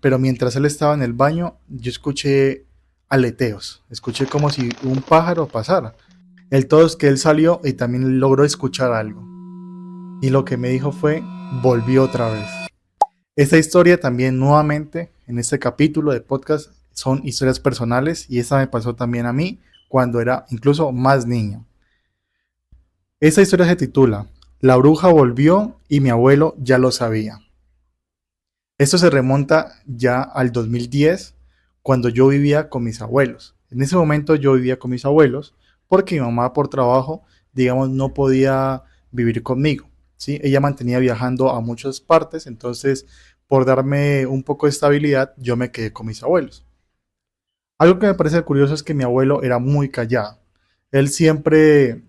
pero mientras él estaba en el baño, yo escuché aleteos, escuché como si un pájaro pasara. El todo es que él salió y también logró escuchar algo. Y lo que me dijo fue, volvió otra vez. Esta historia también nuevamente en este capítulo de podcast son historias personales y esta me pasó también a mí cuando era incluso más niño. Esta historia se titula La bruja volvió y mi abuelo ya lo sabía. Esto se remonta ya al 2010 cuando yo vivía con mis abuelos. En ese momento yo vivía con mis abuelos porque mi mamá por trabajo, digamos, no podía vivir conmigo. ¿Sí? Ella mantenía viajando a muchas partes, entonces por darme un poco de estabilidad yo me quedé con mis abuelos. Algo que me parece curioso es que mi abuelo era muy callado. Él siempre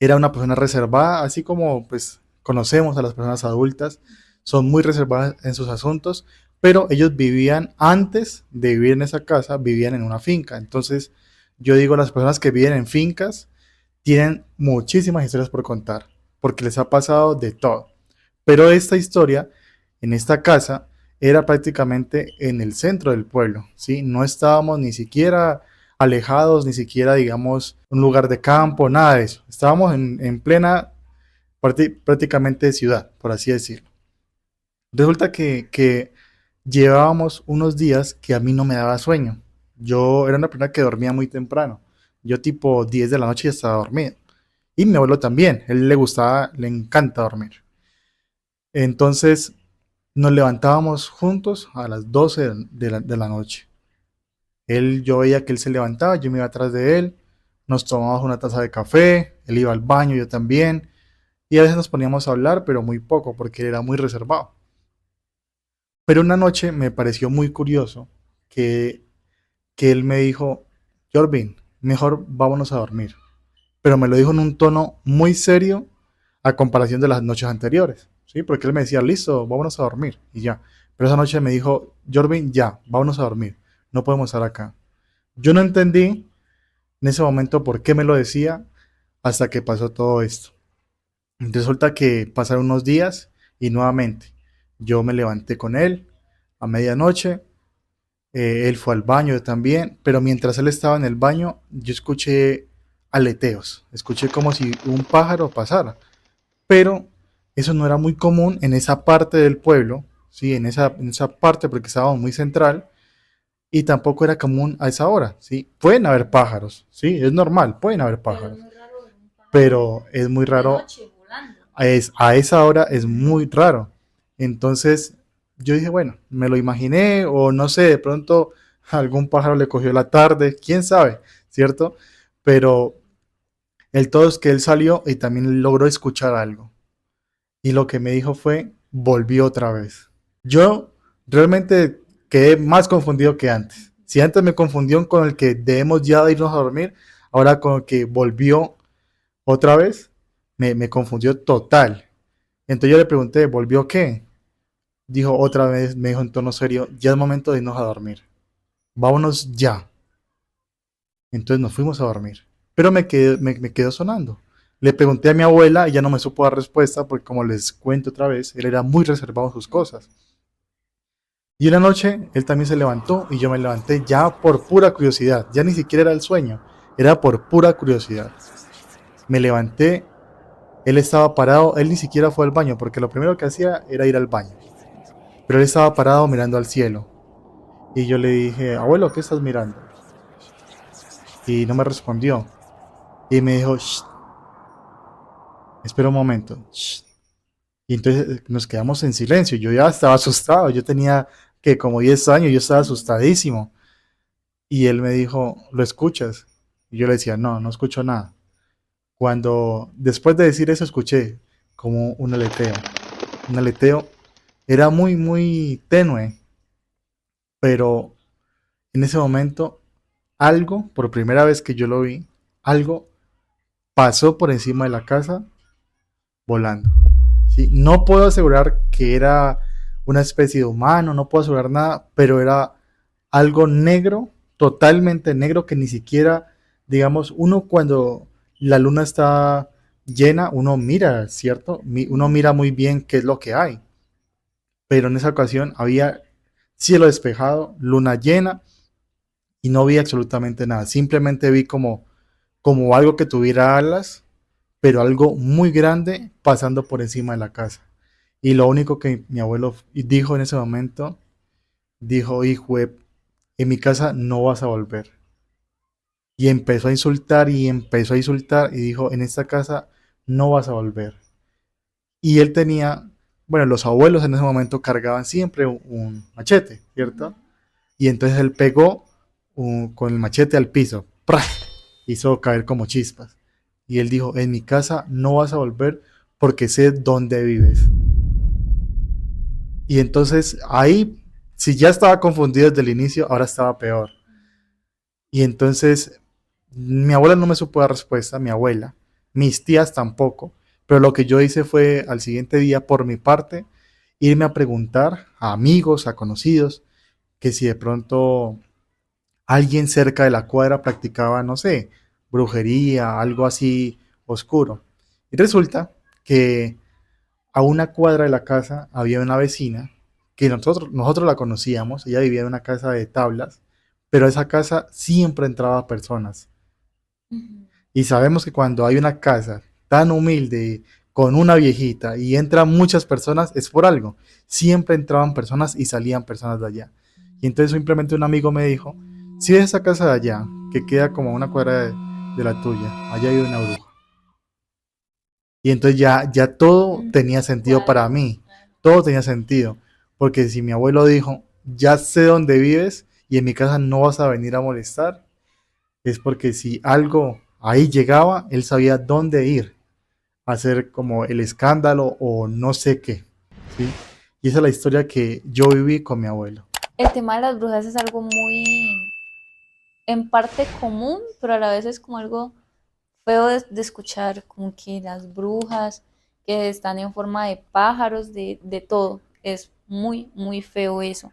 era una persona reservada, así como pues conocemos a las personas adultas, son muy reservadas en sus asuntos, pero ellos vivían antes de vivir en esa casa, vivían en una finca. Entonces, yo digo, las personas que viven en fincas tienen muchísimas historias por contar, porque les ha pasado de todo. Pero esta historia, en esta casa, era prácticamente en el centro del pueblo, ¿sí? No estábamos ni siquiera alejados, ni siquiera, digamos, un lugar de campo, nada de eso. Estábamos en plena, prácticamente ciudad, por así decirlo. Resulta que llevábamos unos días que a mí no me daba sueño. Yo era una persona que dormía muy temprano. Yo tipo 10 de la noche ya estaba dormido. Y mi abuelo también, él le gustaba, le encanta dormir. Entonces nos levantábamos juntos a las 12 de la noche. Yo veía que él se levantaba, yo me iba atrás de él, nos tomábamos una taza de café, él iba al baño, yo también, y a veces nos poníamos a hablar, pero muy poco, porque él era muy reservado. Pero una noche me pareció muy curioso que, que él me dijo, Jorvin, mejor vámonos a dormir. Pero me lo dijo en un tono muy serio a comparación de las noches anteriores, ¿sí? Porque él me decía, listo, vámonos a dormir, y ya. Pero esa noche me dijo, Jorvin, ya, vámonos a dormir, no podemos estar acá. Yo no entendí en ese momento por qué me lo decía hasta que pasó todo esto. Resulta que pasaron unos días y nuevamente yo me levanté con él a medianoche, él fue al baño yo también, pero mientras él estaba en el baño yo escuché aleteos, escuché como si un pájaro pasara, pero eso no era muy común en esa parte del pueblo, ¿sí? En esa parte porque estábamos muy central y tampoco era común a esa hora, ¿sí? Pueden haber pájaros, ¿sí? Es normal, pueden haber pájaros, pero es muy raro, a esa hora es muy raro. Entonces yo dije, bueno, me lo imaginé o no sé, de pronto algún pájaro le cogió la tarde, quién sabe, ¿cierto? Pero el todo es que él salió y también logró escuchar algo. Y lo que me dijo fue, volvió otra vez. Yo realmente quedé más confundido que antes. Si antes me confundió con el que debemos ya irnos a dormir, ahora con el que volvió otra vez, me confundió total. Entonces yo le pregunté, ¿volvió qué? Dijo otra vez, me dijo en tono serio, ya es momento de irnos a dormir. Vámonos ya. Entonces nos fuimos a dormir. Pero me quedó sonando. Le pregunté a mi abuela y ya no me supo dar respuesta porque como les cuento otra vez, él era muy reservado en sus cosas. Y una noche él también se levantó y yo me levanté ya por pura curiosidad. Ya ni siquiera era el sueño, era por pura curiosidad. Me levanté, él estaba parado, él ni siquiera fue al baño porque lo primero que hacía era ir al baño. Pero él estaba parado mirando al cielo. Y yo le dije, abuelo, ¿qué estás mirando? Y no me respondió. Y me dijo, "Shh, espera un momento. Shh". Y entonces nos quedamos en silencio. Yo ya estaba asustado. Yo tenía que como 10 años, yo estaba asustadísimo. Y él me dijo, ¿lo escuchas? Y yo le decía, no, no escucho nada. Cuando después de decir eso escuché como un aleteo. Un aleteo era muy, muy tenue, pero en ese momento algo, por primera vez que yo lo vi, algo pasó por encima de la casa volando. ¿Sí? No puedo asegurar que era una especie de humano, no puedo asegurar nada, pero era algo negro, totalmente negro, que ni siquiera, digamos, uno cuando la luna está llena, uno mira, ¿cierto? Uno mira muy bien qué es lo que hay, pero en esa ocasión había cielo despejado, luna llena y no vi absolutamente nada. Simplemente vi como algo que tuviera alas, pero algo muy grande pasando por encima de la casa. Y lo único que mi abuelo dijo en ese momento, dijo, hijo, en mi casa no vas a volver. Y empezó a insultar y empezó a insultar y dijo, en esta casa no vas a volver. Y él tenía, bueno, los abuelos en ese momento cargaban siempre un machete, ¿cierto? Y entonces él pegó con el machete al piso, ¡prá! Hizo caer como chispas. Y él dijo, en mi casa no vas a volver porque sé dónde vives. Y entonces ahí, si ya estaba confundido desde el inicio, ahora estaba peor. Y entonces mi abuela no me supo dar respuesta, mi abuela, mis tías tampoco, pero lo que yo hice fue al siguiente día, por mi parte, irme a preguntar a amigos, a conocidos, que si de pronto alguien cerca de la cuadra practicaba, no sé, brujería, algo así oscuro. Y resulta que a una cuadra de la casa había una vecina que nosotros la conocíamos, ella vivía en una casa de tablas, pero a esa casa siempre entraba personas. Ujú. Y sabemos que cuando hay una casa tan humilde con una viejita y entran muchas personas es por algo. Siempre entraban personas y salían personas de allá. Y entonces simplemente un amigo me dijo, si ves esa casa de allá, que queda como a una cuadra de la tuya, allá hay una bruja. Y entonces ya todo tenía sentido para Cuadro. mí, todo tenía sentido, porque si mi abuelo dijo, ya sé dónde vives y en mi casa no vas a venir a molestar, es porque si algo ahí llegaba, él sabía dónde ir a hacer como el escándalo o no sé qué, ¿sí? Y esa es la historia que yo viví con mi abuelo. El tema de las brujas es algo muy, en parte común, pero a la vez es como algo feo de escuchar, como que las brujas que están en forma de pájaros, de todo. Es muy, muy feo eso.